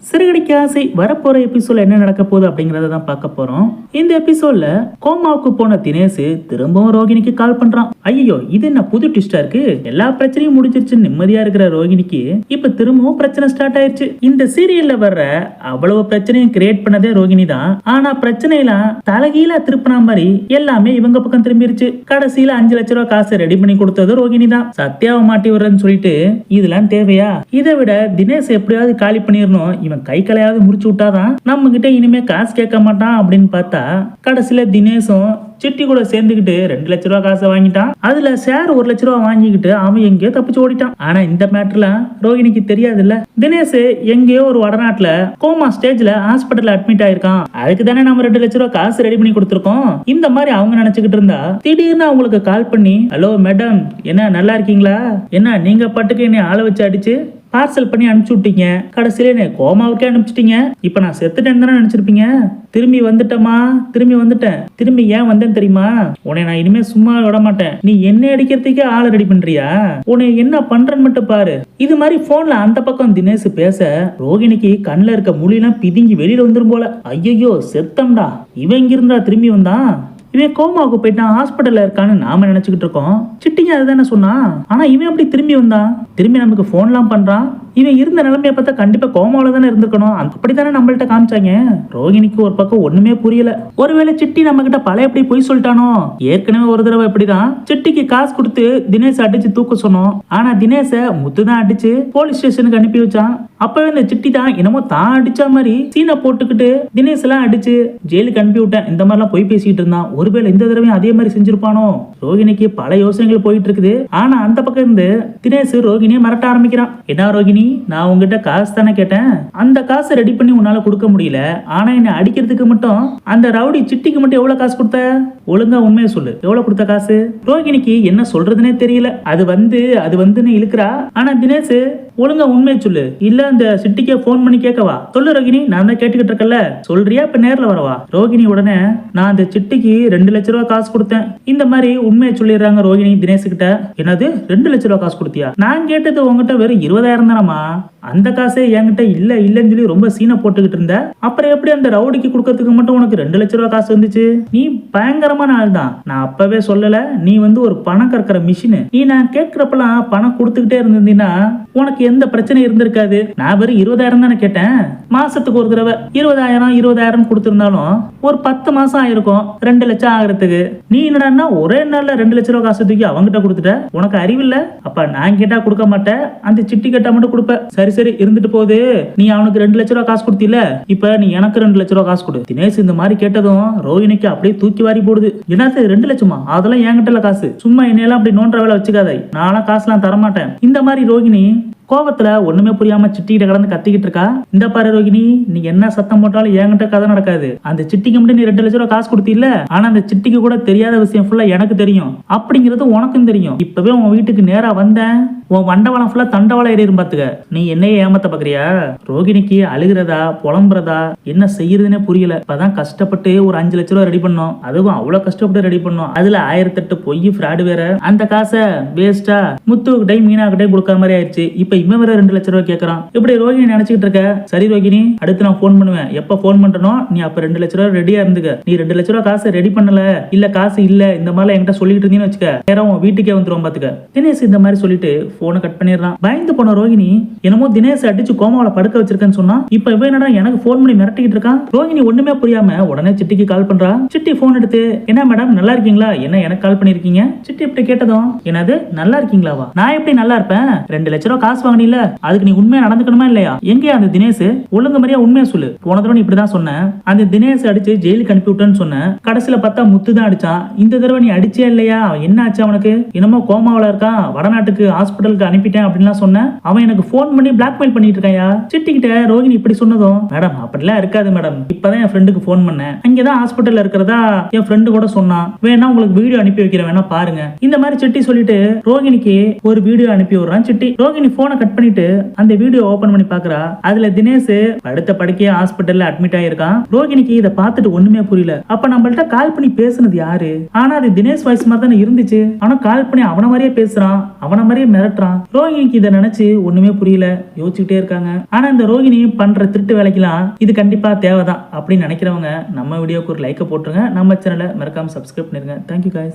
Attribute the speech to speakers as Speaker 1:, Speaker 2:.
Speaker 1: சிறுகடிக்கு ஆசை வரப்போற எபிசோட்ல என்ன நடக்க போகுது அப்படிங்கறத தான் பார்க்க போறோம். இந்த எபிசோட்ல கோமாவுக்கு போன தினேஷ் திரும்பவும் ரோகிணிக்கு கால் பண்றான். ஐயோ, இது என்ன புது ட்விஸ்டா இருக்கு. எல்லா பிரச்சனையும் முடிஞ்சிருச்சு நிம்மதியா இருக்கிற ரோகிணிக்கு இப்ப திரும்பவும் பிரச்சனை ஸ்டார்ட் ஆயிருச்சு. இந்த சீரியல்ல வர்ற அவ்வளவு பிரச்சனையும் கிரியேட் பண்ணதே ரோகிணி தான். ஆனா பிரச்சனையெல்லாம் தலைகீழா திருப்பின மாதிரி எல்லாமே இவங்க பக்கம் திரும்பிருச்சு. கடைசியில 5 லட்சம் ரூபாய் காசு ரெடி பண்ணி கொடுத்தது ரோகிணி தான். சத்யாவை மாட்டி விடுறேன்னு சொல்லிட்டு இதெல்லாம் தேவையா? இதை விட தினேஷ் எப்படியாவது காலி பண்ணிடணும், இவன் கை கலையாவது முடிச்சு விட்டாதான் நம்ம கிட்ட இனிமே காசு கேட்க மாட்டான் அப்படின்னு பார்த்தா கடைசியில தினேஷும் சிட்டி கூட சேர்ந்துக்கிட்டு 2 லட்ச ரூபா காசை வாங்கிட்டான். அதுல ஷேர் 1 லட்ச ரூபா வாங்கிக்கிட்டு அவன் எங்கேயோ தப்பிச்சு ஓடிட்டான். ஆனா இந்த மேட்டர்ல ரோகிணிக்கு தெரியாது இல்ல. தினேஷ் எங்கேயோ ஒரு வடநாட்டுல கோமா ஸ்டேஜ்ல ஹாஸ்பிட்டல்ல அட்மிட் ஆயிருக்கான். அதுக்கு தானே நம்ம 2 லட்ச ரூபா காசு ரெடி பண்ணி கொடுத்துருக்கோம். இந்த மாதிரி அவங்க நினைச்சுக்கிட்டு இருந்தா திடீர்னு அவங்களுக்கு கால் பண்ணி, ஹலோ மேடம், என்ன நல்லா இருக்கீங்களா? என்ன நீங்க பாட்டுக்கு என்னை ஆளை வச்சு அடிச்சு பார்சல் பண்ணி அனுப்பிச்சு விட்டீங்க, கடைசியில என்ன கோமாவுக்கே அனுப்பிச்சிட்டீங்க. இப்ப நான் செத்துட்டேன்னு தானே நினைச்சிருப்பீங்க. திரும்பி வந்துட்டேமா, திரும்பி வந்துட்டேன். திரும்பி ஏன் வந்தேன்னு தெரியுமா? உன்னை நான் இனிமே சும்மா விட மாட்டேன். நீ என்ன அடிக்கிறதுக்கே ஆளை ரெடி பண்றியா? உன்னை என்ன பண்றேன்னு மட்டும் பாரு. இது மாதிரி போன்ல அந்த பக்கம் தினேஷ் பேச ரோகிணிக்கு கண்ணுல இருக்க முடியெல்லாம் பிதுங்கி வெளியில வந்துரும் போல. ஐயோ செத்தம்டா, இவன் இங்க இருந்தா திரும்பி வந்தான். இவன் கோமாவுக்கு போயிட்டான், ஹாஸ்பிட்டல்ல இருக்கான்னு நாம நினைச்சுக்கிட்டு இருக்கோம். சிட்டிங்க அதுதானே சொன்னா. ஆனா இவன் எப்படி திரும்பி வந்தான்? திரும்பி நமக்கு போன்லாம் பண்றான். இவன் இருந்த நிலைமையை பார்த்தா கண்டிப்பா கோமாவில தானே இருந்திருக்கணும். அப்படித்தானே நம்மள்ட்ட காமிச்சாங்க. ரோகிணிக்கு ஒரு பக்கம் ஒண்ணுமே புரியல. ஒருவேளை சிட்டி நம்ம கிட்ட பழைய எப்படி போய் சொல்லிட்டானோ. ஏற்கனவே ஒரு தடவை இப்படிதான் சிட்டிக்கு காசு கொடுத்து தினேஷ் அடிச்சு தூக்க சொன்னோம். ஆனா தினேஷ முத்து தான் அடிச்சு போலீஸ் ஸ்டேஷனுக்கு அனுப்பி வச்சான். அப்பவே இந்த சிட்டி தான் என்னமோ தான் அடிச்ச மாதிரி சீனை போட்டுக்கிட்டு தினேஷ் எல்லாம் அடிச்சு ஜெயிலுக்கு அனுப்பி விட்டேன் இந்த மாதிரிலாம் போய் பேசிட்டு இருந்தான். ஒருவேளை இந்த தடவையும் அதே மாதிரி செஞ்சிருப்பானோ? ரோகிணிக்கு பல யோசனைகள் போயிட்டு இருக்குது. ஆனா அந்த பக்கம் இருந்து தினேஷ் ரோகிணியை மிரட்ட ஆரம்பிக்கிறான். என்ன ரோகிணி, நான் உங்ககிட்ட காசு தானே கேட்டேன், அந்த காசை ரெடி பண்ணி உன்னால கொடுக்க முடியல. ஆனா என்ன அடிக்கிறதுக்கு மட்டும் அந்த ரவுடி சிட்டிக்கு மட்டும் எவ்வளவு காசு கொடுத்த? ஒழுங்கா உண்மையை சொல்லு, எவ்வளவு கொடுத்த காசு? ரோகிணிக்கு என்ன சொல்றதுன்னே தெரியல. அது வந்துன்னு இழுக்கிறா. ஆனா தினேஷ் ஒழுங்கா உண்மையை சொல்லு, இல்ல அந்த சிட்டிக்கே போன் பண்ணி கேட்கவா? சொல்லு ரோகிணி, நான் தான் கேட்டுக்கிட்டு இருக்கல, சொல்றியா இப்ப நேர்ல வரவா? ரோகிணி உடனே நான் அந்த சிட்டிக்கு 2 லட்ச ரூபாய் காசு கொடுத்தேன் இந்த மாதிரி உண்மையை சொல்லிடுறாங்க ரோகிணி தினேஷ் கிட்ட. என்னது 2 லட்ச ரூபாய் காசு கொடுத்தியா? நான் கேட்டது உங்ககிட்ட வெறும் 20,000 தானமா. அந்த காசே என்கிட்ட இல்லன்னு சொல்லி ரொம்ப சீனை போட்டுக்கிட்டு இருந்த. அப்புறம் எப்படி அந்த ரவுடிக்கு கொடுக்கறதுக்கு மட்டும் உனக்கு 2 லட்ச ரூபாய் காசு வந்துச்சு? நீ பயங்கரமான ஆள் தான். நான் அப்பவே சொல்லல, நீ ஒரு பணம் கறக்கிற மிஷின். நீ நான் கேட்கிறப்பெல்லாம் பணம் கொடுத்துக்கிட்டே இருந்தீங்கன்னா உனக்கு எந்த பிரச்சனை இருந்திருக்காது. நான் வெறும் 20,000 தானே கேட்டேன். மாசத்துக்கு ஒரு தடவை 20,000 கொடுத்திருந்தாலும் ஒரு 10 மாசம் ஆயிருக்கும் 2 லட்சம் ஆகிறதுக்கு. நீ என்னடா ஒரே நாள்ல 2 லட்ச ரூபாய் காசு தூக்கி அவங்கிட்ட கொடுத்துட்ட. உனக்கு அறிவில்ல? அப்ப நான் கேட்டா கொடுக்க மாட்டேன், அந்த சிட்டி கேட்டா மட்டும் கொடுப்ப. சரி இருந்துட்டு போகுது. நீ அவனுக்கு 2 லட்ச ரூபாய் காசு கொடுத்தில, இப்ப நீ எனக்கு 2 லட்ச ரூபாய் காசு கொடு. தினேஷ் இந்த மாதிரி கேட்டதும் ரோகிணிக்கு அப்படியே தூக்கி வாரி போடுது. என்னது 2 லட்சமா? அதெல்லாம் என்கிட்ட காசு. சும்மா என்னையெல்லாம் அப்படி நோன்ற வேலை வச்சுக்காத, நான்லாம் காசுலாம் தரமாட்டேன். இந்த மாதிரி ரோகிணி கோபத்துல ஒண்ணுமே புரியாம சிட்டிகிட்ட கடந்து கத்திக்கிட்டு இருக்கா. இந்த பாரு ரோகிணி, நீ என்ன சத்தம் போட்டாலும் என்கிட்ட கதை நடக்காது. அந்த சிட்டிக்கு மட்டும் நீ 2 லட்ச ரூபாய் காசு கொடுத்தில, ஆனா அந்த சிட்டிக்கு கூட தெரியாத விஷயம் ஃபுல்லா எனக்கு தெரியும். அப்படிங்கிறது உனக்கும் தெரியும். இப்பவே உன் வீட்டுக்கு நேரா வந்தேன், உன் வண்டவளம் ஃபுல்லா தண்டவளம் ஏறிடும் பாத்துக்க. நீ என்னையே ஏமாத்த பாக்குறியா? ரோகிணிக்கு அழுகிறதா புலம்புறதா என்ன செய்யறதுன்னே புரியல. இப்பதான் கஷ்டப்பட்டு ஒரு 5 லட்ச ரூபாய் ரெடி பண்ணோம். அதுவும் அவ்வளவு கஷ்டப்பட்டு ரெடி பண்ணோம். அதுல 1008 பொய் ஃப்ராடு வேற. அந்த காசை வேஸ்டா முத்துக்கிட்டே மீனாக்கிட்டே கொடுக்கற மாதிரி ஆயிடுச்சு. இப்ப இவன் வேற 2 லட்ச ரூபாய் கேட்கறான். இப்படி ரோகிணி நினைச்சுக்கிட்டு இருக்க. சரி ரோகிணி, அடுத்து நான் போன் பண்ணுவேன். எப்ப போன் பண்றனோ நீ அப்ப 2 லட்ச ரூபாய் ரெடியா இருந்துக்க. நீ 2 லட்ச ரூபாய் காசு ரெடி பண்ணல, இல்ல காசு இல்ல, இந்த மாதிரி என்கிட்ட சொல்லிட்டு இருந்தீன்னு வச்சுக்க, நேரம் உன் வீட்டுக்கே வந்துரும் பாத்துக்க. தினேஷ் இந்த மாதிரி சொல்லிட்டு போனை கட் பண்ணிடுறான். பயந்து போன ரோகிணி என்னமோ தினேஷ் அடிச்சு கோமாவில படுக்க வச்சிருக்கேன்னு சொன்னா, இப்ப இவன் என்னடா எனக்கு போன் பண்ணி மிரட்டிக்கிட்டு இருக்கான். ரோகிணி ஒண்ணுமே புரியாம உடனே சிட்டிக்கு கால் பண்றா. சிட்டி போன் எடுத்து, என்ன மேடம் நல்லா இருக்கீங்களா? என்ன எனக்கு கால் பண்ணிருக்கீங்க? சிட்டி இப்படி கேட்டதும், என்னது நல்லா இருக்கீங்களாவா? நான் எப்படி நல்லா இருப்பேன்? 2 லட்ச ரூபாய் காசு வாங்கினீல, அதுக்கு நீ உண்மையா நடந்துக்கணுமா இல்லையா? எங்கே அந்த தினேஷ்? ஒழுங்கு மாதிரியா உண்மையா சொல்லு. போன தடவை நீ இப்படிதான் சொன்ன, அந்த தினேஷ் அடிச்சு ஜெயிலுக்கு அனுப்பி விட்டேன்னு சொன்ன. கடைசியில பார்த்தா முத்து தான் அடிச்சான். இந்த தடவை நீ அடிச்சே இல்லையா? என்ன ஆச்சு அவனுக்கு? என்னமோ கோமாவில இருக்கான், வடநாட்டுக்கு ஹாஸ்பிட்டலுக்கு அனுப்பிட்டேன் அப்படின்லாம் சொன்ன. அவன் எனக்கு போன் பண்ணி பிளாக்மெயில் பண்ணிட்டு இருக்காயா? சிட்டிக்கிட்ட ரோகிணி இப்படி சொன்னதும், மேடம் அப்படிலாம் இருக்காது மேடம், இப்பதான் என் ஃப்ரெண்டுக்கு போன் பண்ணேன், அங்கதான் ஹாஸ்பிட்டல்ல இருக்கிறதா என் ஃப்ரெண்டு கூட சொன்னான், வேணா உங்களுக்கு வீடியோ அனுப்பி வைக்கிறேன், வேணா பாருங்க. இந்த மாதிரி சிட்டி சொல்லிட்டு ரோகிணிக்கு ஒரு வீடியோ அனுப்பி விடுறான் சிட்டி. ரோகிணி போனை கட் பண்ணிட்டு அந்த வீடியோ ஓபன் பண்ணி பாக்குறா. அதுல தினேஷ் படுத்த படுக்கையா ஹாஸ்பிட்டல்ல அட்மிட் ஆயிருக்கான். ரோகிணிக்கு இதை பார்த்துட்டு ஒண்ணுமே புரியல. அப்ப நம்மள்ட்ட கால் பண்ணி பேசுனது யாரு? ஆனா அது தினேஷ் வாய்ஸ் மாதிரி தானே இருந்துச்சு. ஆனா கால் பண்ணி அவன மாதிரியே பேசுறான், அவன மாதிரியே மிரட்டுறான். மிரட்டுறான். ரோகிணிக்கு இதை நினைச்சு ஒண்ணுமே புரியல, யோசிச்சுக்கிட்டே இருக்காங்க. ஆனா இந்த ரோகிணி பண்ற திருட்டு வேலைக்கெல்லாம் இது கண்டிப்பா தேவைதான் அப்படின்னு நினைக்கிறவங்க நம்ம வீடியோக்கு ஒரு லைக்கை போட்டுருங்க. நம்ம சேனலை மறக்காம சப்ஸ்கிரைப் பண்ணிருங்க. Thank you guys.